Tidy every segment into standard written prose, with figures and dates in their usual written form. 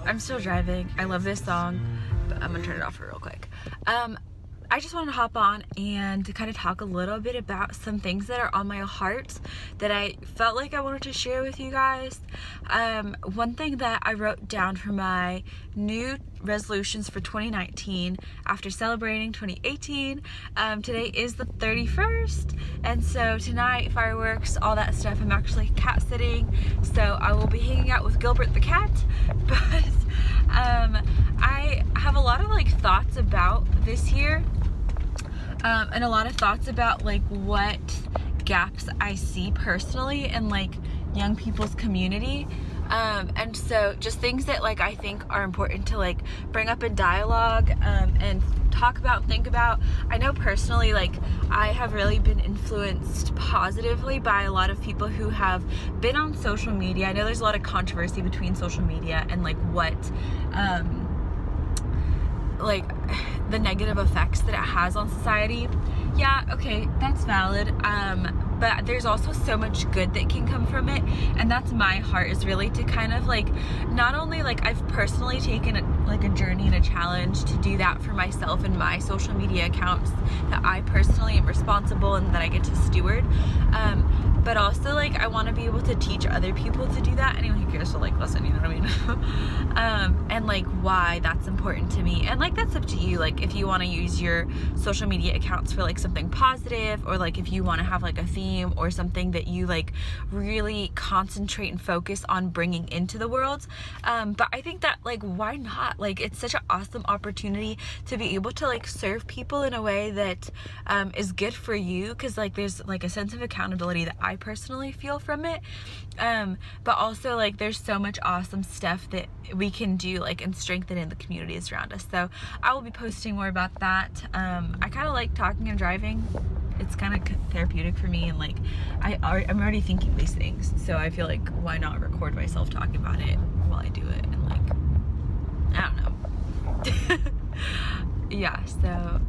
I'm still driving. I love this song, but I'm gonna turn it off real quick. I just wanted to hop on and to kind of talk a little bit about some things that are on my heart that I felt like I wanted to share with you guys. One thing that I wrote down for my new resolutions for 2019 after celebrating 2018, today is the 31st, and so tonight, fireworks, all that stuff. I'm actually cat sitting, so I will be hanging out with Gilbert the cat, but I have a lot of thoughts about this year, and a lot of thoughts about what gaps I see personally in young people's community, and so just things that I think are important to bring up in dialogue, and talk about and think about. I know personally I have really been influenced positively by a lot of people who have been on social media. I know there's a lot of controversy between social media and what the negative effects that it has on society. Yeah, okay, that's valid, but there's also so much good that can come from it, and that's my heart, is really to kind of not only I've personally taken a journey and a challenge to do that for myself and my social media accounts that I personally am responsible and that I get to steward, but also I want to be able to teach other people to do that, anyone who cares to listen, you know what I mean? And why that's important to me, and that's up to you, if you want to use your social media accounts for something positive, or if you want to have a theme or something that you really concentrate and focus on bringing into the world, but I think that why not, it's such an awesome opportunity to be able to serve people in a way that is good for you, because there's a sense of accountability that I personally feel from it, but also there's so much awesome stuff that we can do and strengthen in the communities around us. So I will be posting more about that. I kind of like talking and driving. It's kind of therapeutic for me, and I'm already thinking these things, so I feel why not record myself talking about it while I do it, and I don't know. Yeah, so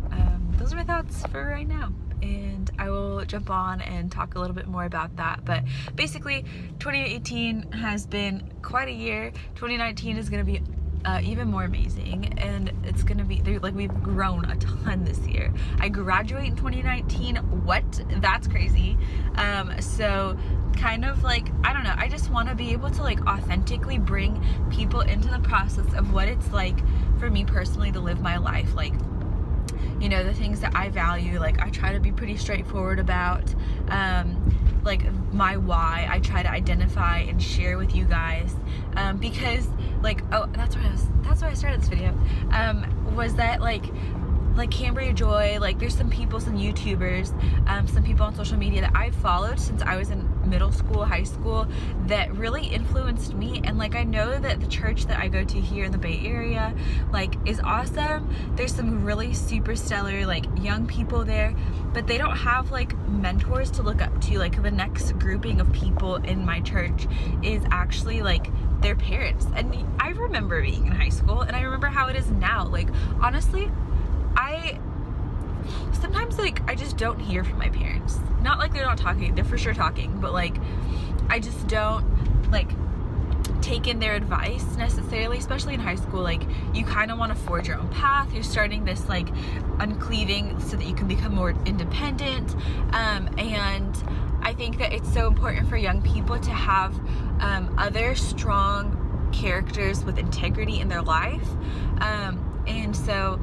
those are my thoughts for right now, and I will jump on and talk a little bit more about that. But basically 2018 has been quite a year. 2019 is going to be even more amazing, and it's gonna be we've grown a ton this year. I graduate in 2019. What? That's crazy. So kind of I don't know, I just want to be able to authentically bring people into the process of what it's for me personally to live my life, you know, the things that I value. I try to be pretty straightforward about my why. I try to identify and share with you guys, because oh, that's why I started this video, was that Cambria Joy, there's some people, some YouTubers, some people on social media that I've followed since I was in middle school, high school, that really influenced me, and I know that the church that I go to here in the Bay Area is awesome. There's some really super stellar young people there, but they don't have mentors to look up to. The next grouping of people in my church is actually their parents, and I remember being in high school, and I remember how it is now. Honestly, I sometimes I just don't hear from my parents. Not they're not talking, they're for sure talking, but I just don't take in their advice necessarily, especially in high school. You kind of want to forge your own path. You're starting this uncleaving so that you can become more independent, and I think that it's so important for young people to have other strong characters with integrity in their life, and so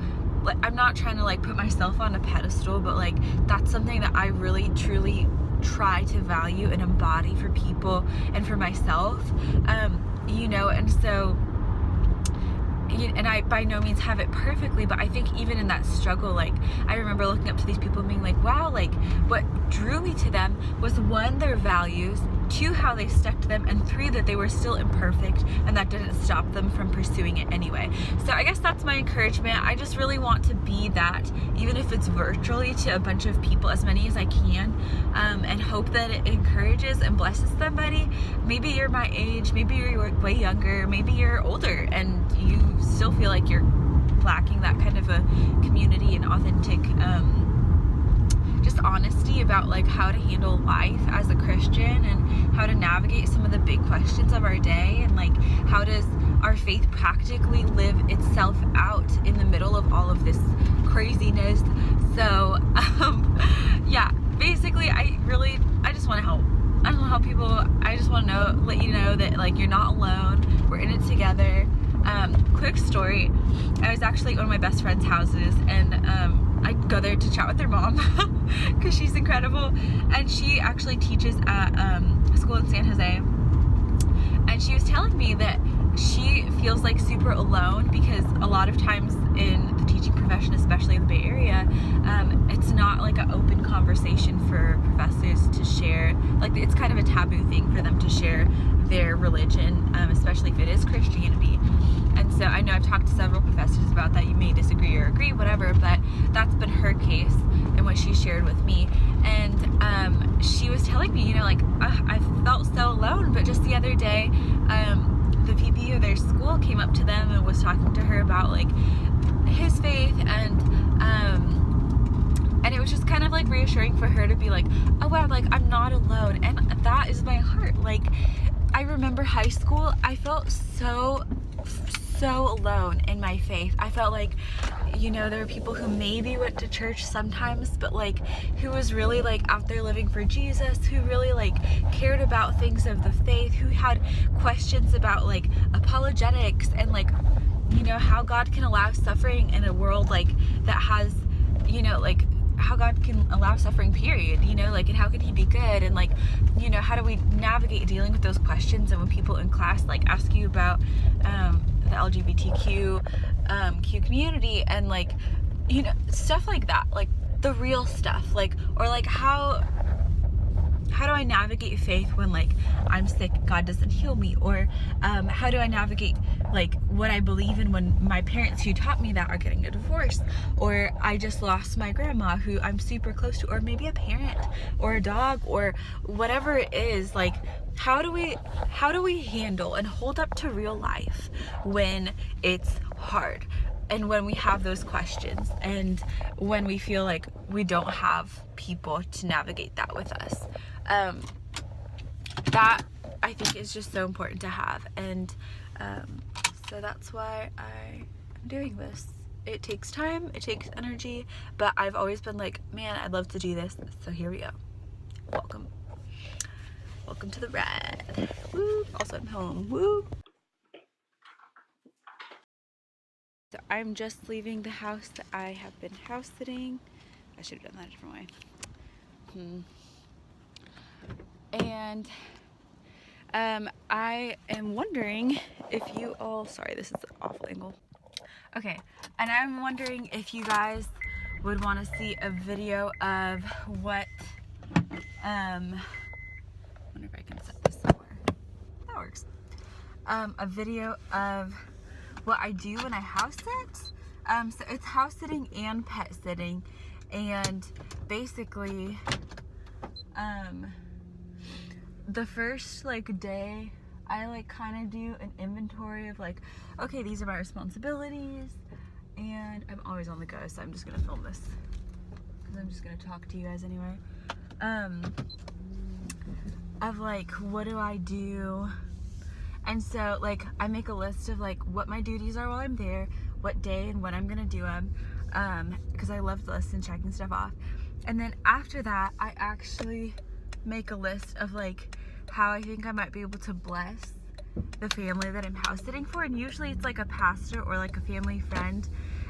I'm not trying to put myself on a pedestal, but that's something that I really truly try to value and embody for people and for myself, you know, and so, and I by no means have it perfectly, but I think even in that struggle, I remember looking up to these people and being wow, what drew me to them was, 1, their values, 2, how they stuck to them, and 3, that they were still imperfect, and that didn't stop them from pursuing it anyway. So I guess that's my encouragement. I just really want to be that, even if it's virtually, to a bunch of people, as many as I can, and hope that it encourages and blesses somebody. Maybe you're my age, maybe you're way younger, maybe you're older, and you still feel you're lacking that kind of a community and authentic just honesty about how to handle life as a Christian, and how to navigate some of the big questions of our day, and how does our faith practically live itself out in the middle of all of this craziness. So yeah, basically I just want to help. I just want to help people. I just want to let you know that like you're not alone. We're in it together. Quick story. I was actually at one of my best friend's houses, and I go there to chat with their mom because she's incredible, and she actually teaches at a school in San Jose. And she was telling me that she feels like super alone because a lot of times in the teaching profession, especially in the Bay Area, it's not like an open conversation for professors to share. Like, it's kind of a taboo thing for them to share their religion, especially if it is Christianity. And so I know I've talked to several professors about that. You may disagree or agree, whatever, but that's been her case and what she shared with me. And she was telling me, you know, like, I felt so alone, but just the other day, the VP of their school came up to them and was talking to her about like his faith, and it was just kind of like reassuring for her to be like, oh wow, like I'm not alone. And that is my heart. Like, I remember high school, I felt so alone in my faith. I felt like, you know, there were people who maybe went to church sometimes, but like who was really like out there living for Jesus, who really like cared about things of the faith, who had questions about like apologetics and like, you know, how God can allow suffering in a world like that has, you know, like how God can allow suffering, period, you know, like, and how can he be good, and like, you know, how do we navigate dealing with those questions? And when people in class like ask you about the LGBTQ Q community and like, you know, stuff like that, like the real stuff, like, or like how do I navigate faith when like I'm sick, God doesn't heal me, or how do I navigate like what I believe in when my parents who taught me that are getting a divorce, or I just lost my grandma who I'm super close to, or maybe a parent or a dog or whatever it is. Like, how do we handle and hold up to real life when it's hard, and when we have those questions, and when we feel like we don't have people to navigate that with us? That I think is just so important to have, and so that's why I'm doing this. It takes time, it takes energy, but I've always been like, man, I'd love to do this, so here we go. Welcome to the ride. Woo. Also, I'm home. Woo. So I'm just leaving the house that I have been house sitting. I should have done that a different way. And I am wondering if you all, sorry, this is an awful angle. Okay, and I'm wondering if you guys would want to see a video of what, I wonder if I can set this somewhere. That works. A video of what I do when I house sit. So it's house sitting and pet sitting, and basically, the first like day I like kind of do an inventory of like, okay, these are my responsibilities, and I'm always on the go, so I'm just gonna film this because I'm just gonna talk to you guys anyway. Of like, what do I do? And so like I make a list of like what my duties are while I'm there, what day and when I'm gonna do them, because I love lists and checking stuff off. And then after that, I actually make a list of like how I think I might be able to bless the family that I'm house sitting for, and usually it's like a pastor or like a family friend.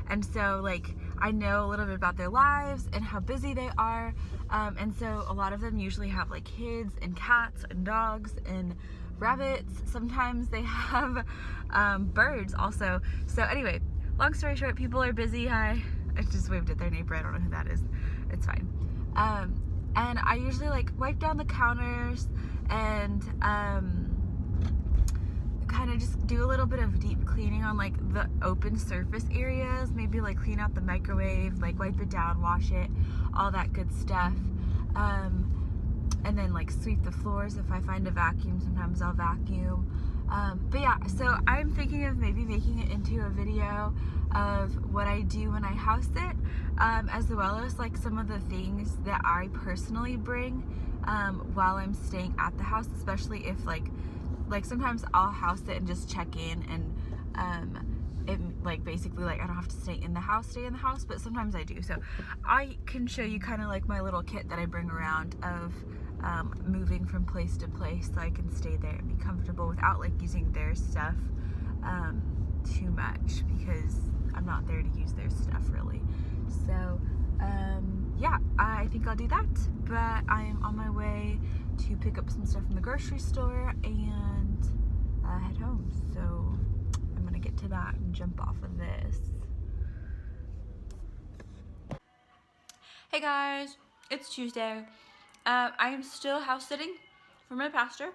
And so like I know a little bit about their lives and how busy they are, and so a lot of them usually have like kids and cats and dogs and rabbits. Sometimes they have birds also. So anyway, long story short, people are busy. I just waved at their neighbor. I don't know who that is. It's fine. And I usually like wipe down the counters and kind of just do a little bit of deep cleaning on like the open surface areas, maybe like clean out the microwave, like wipe it down, wash it, all that good stuff. And then like sweep the floors. If I find a vacuum, sometimes I'll vacuum. But yeah, so I'm thinking of maybe making it into a video of what I do when I house sit, as well as like some of the things that I personally bring while I'm staying at the house, especially if like like sometimes I'll house sit and just check in, and it like basically like I don't have to stay in the house, but sometimes I do. So I can show you kind of like my little kit that I bring around of moving from place to place, so I can stay there and be comfortable without like using their stuff too much, because I'm not there to use their stuff really. So yeah, I think I'll do that, but I am on my way to pick up some stuff from the grocery store and head home. So I'm gonna get to that and jump off of this. Hey guys, it's Tuesday. I am still house sitting for my pastor.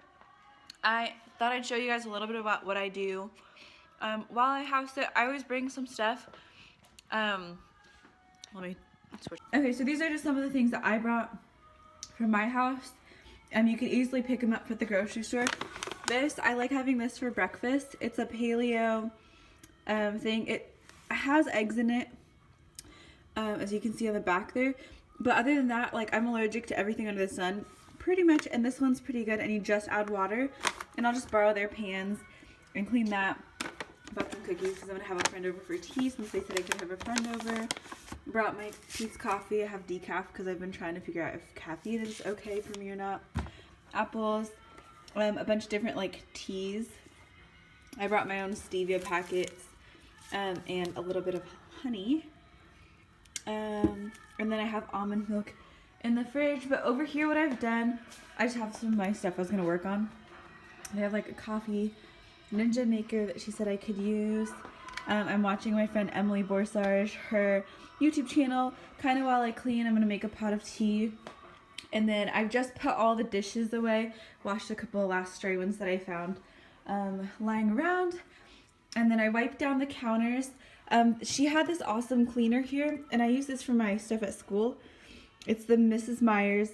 I thought I'd show you guys a little bit about what I do. While I house sit, I always bring some stuff. Let me switch. Okay, so these are just some of the things that I brought from my house. You can easily pick them up at the grocery store. This, I like having this for breakfast. It's a paleo thing. It has eggs in it, as you can see on the back there. But other than that, like, I'm allergic to everything under the sun, pretty much. And this one's pretty good. And you just add water. And I'll just borrow their pans and clean that. Bought some cookies because I'm gonna have a friend over for tea, since they said I could have a friend over. Brought my Peet's coffee. I have decaf because I've been trying to figure out if caffeine is okay for me or not. Apples, a bunch of different like teas. I brought my own stevia packets, and a little bit of honey. And then I have almond milk in the fridge. But over here, what I've done, I just have some of my stuff I was gonna work on. I have like a coffee Ninja maker that she said I could use. I'm watching my friend Emily Borsarge, her YouTube channel, kind of while I clean. I'm gonna make a pot of tea. And then I've just put all the dishes away, washed a couple of last stray ones that I found lying around. And then I wiped down the counters. She had this awesome cleaner here, and I use this for my stuff at school. It's the Mrs. Meyer's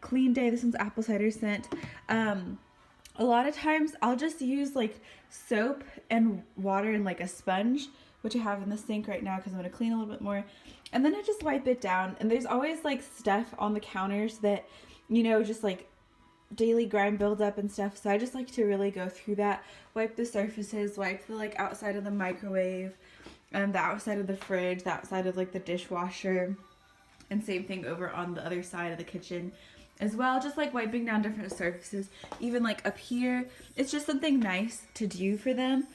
Clean Day. This one's apple cider scent. A lot of times I'll just use like soap and water and like a sponge, which I have in the sink right now because I'm going to clean a little bit more. And then I just wipe it down. And there's always like stuff on the counters that, you know, just like daily grime buildup and stuff. So I just like to really go through that, wipe the surfaces, wipe the like outside of the microwave, the outside of the fridge, the outside of like the dishwasher, and same thing over on the other side of the kitchen as well. Just like wiping down different surfaces, even like up here. It's just something nice to do for them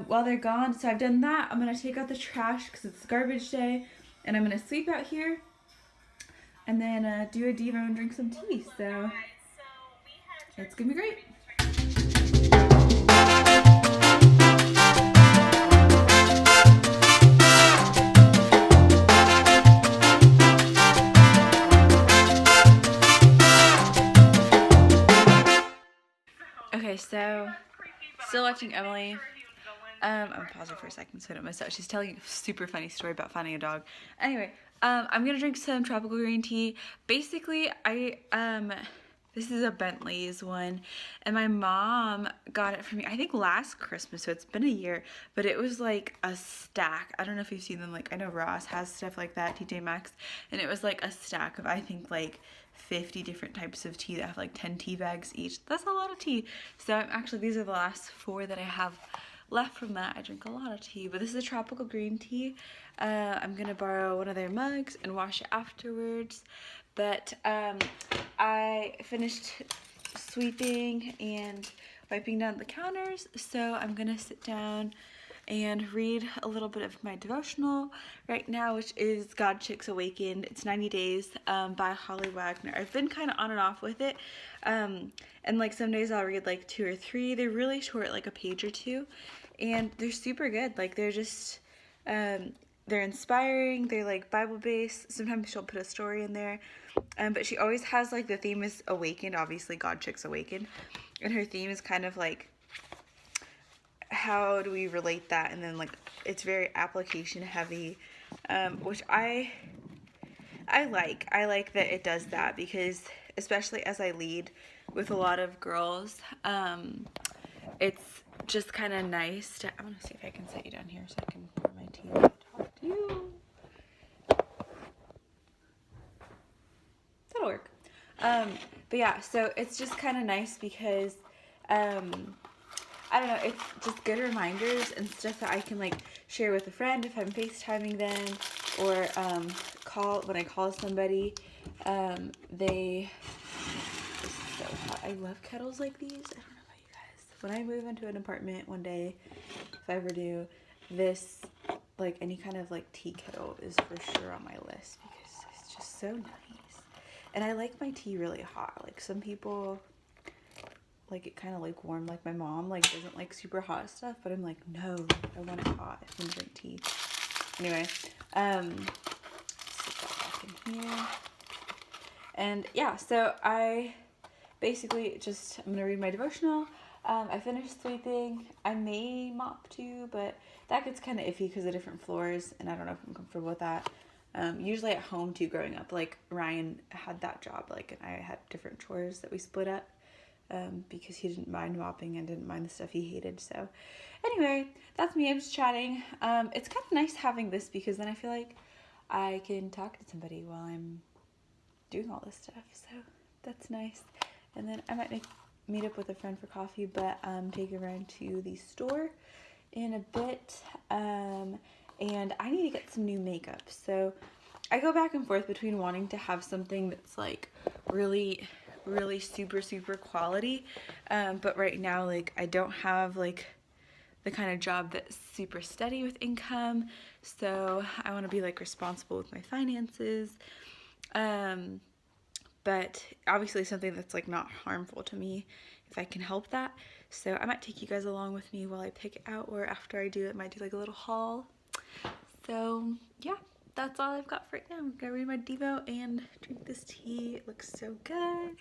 while they're gone. So I've done that. I'm gonna take out the trash because it's garbage day, and I'm gonna sweep out here, and then do a Devo and drink some tea. So it's gonna be great. Okay, so still watching Emily. I'm pausing for a second so I don't miss out. She's telling a super funny story about finding a dog. Anyway, I'm gonna drink some tropical green tea. Basically, this is a Bentley's one, and my mom got it for me, I think last Christmas, so it's been a year, but it was like a stack. I don't know if you've seen them, like, I know Ross has stuff like that, TJ Maxx, and it was like a stack of, I think, like 50 different types of tea that have like 10 tea bags each. That's a lot of tea. So actually, these are the last 4 that I have left from that. I drink a lot of tea, but this is a tropical green tea. I'm gonna borrow one of their mugs and wash it afterwards. But I finished sweeping and wiping down the counters, so I'm gonna sit down and read a little bit of my devotional right now, which is God Chicks Awakened. It's 90 Days by Holly Wagner. I've been kind of on and off with it, and like some days I'll read like 2 or 3. They're really short, like a page or 2, and they're super good. Like, they're just they're inspiring. They're like Bible based. Sometimes she'll put a story in there, but she always has like the theme is awakened, obviously God Chicks Awakened, and her theme is kind of like, how do we relate that? And then like it's very application heavy, which I like. I like that it does that, because especially as I lead with a lot of girls, it's just kind of nice to, I'm gonna see if I can set you down here so I can pour my tea and talk to you. That'll work. But yeah, so it's just kind of nice because I don't know, it's just good reminders and stuff that I can like share with a friend if I'm FaceTiming them, or when I call somebody. They, this is so hot. I love kettles like these. I don't know about you guys. When I move into an apartment one day, if I ever do, this, like any kind of like tea kettle is for sure on my list because it's just so nice. And I like my tea really hot. Like some people like it kind of like warm, like my mom like doesn't like super hot stuff, but I'm like, no, I want it hot if I'm gonna drink tea. Anyway, stick that back in here. And yeah, so I basically just, I'm gonna read my devotional. I finished sweeping. I may mop too, but that gets kind of iffy because of different floors, and I don't know if I'm comfortable with that. Usually at home too, growing up, like Ryan had that job, like, and I had different chores that we split up. Because he didn't mind mopping and didn't mind the stuff he hated. So anyway, that's me. I'm just chatting. It's kind of nice having this because then I feel like I can talk to somebody while I'm doing all this stuff. So that's nice. And then I might meet up with a friend for coffee, but take a ride to the store in a bit. And I need to get some new makeup. So I go back and forth between wanting to have something that's like really super quality, but right now like I don't have like the kind of job that's super steady with income, so I want to be like responsible with my finances, but obviously something that's like not harmful to me if I can help that. So I might take you guys along with me while I pick it out, or after I do it, might do like a little haul. So yeah, that's all I've got for right now. I'm gonna read my Devo and drink this tea. It looks so good.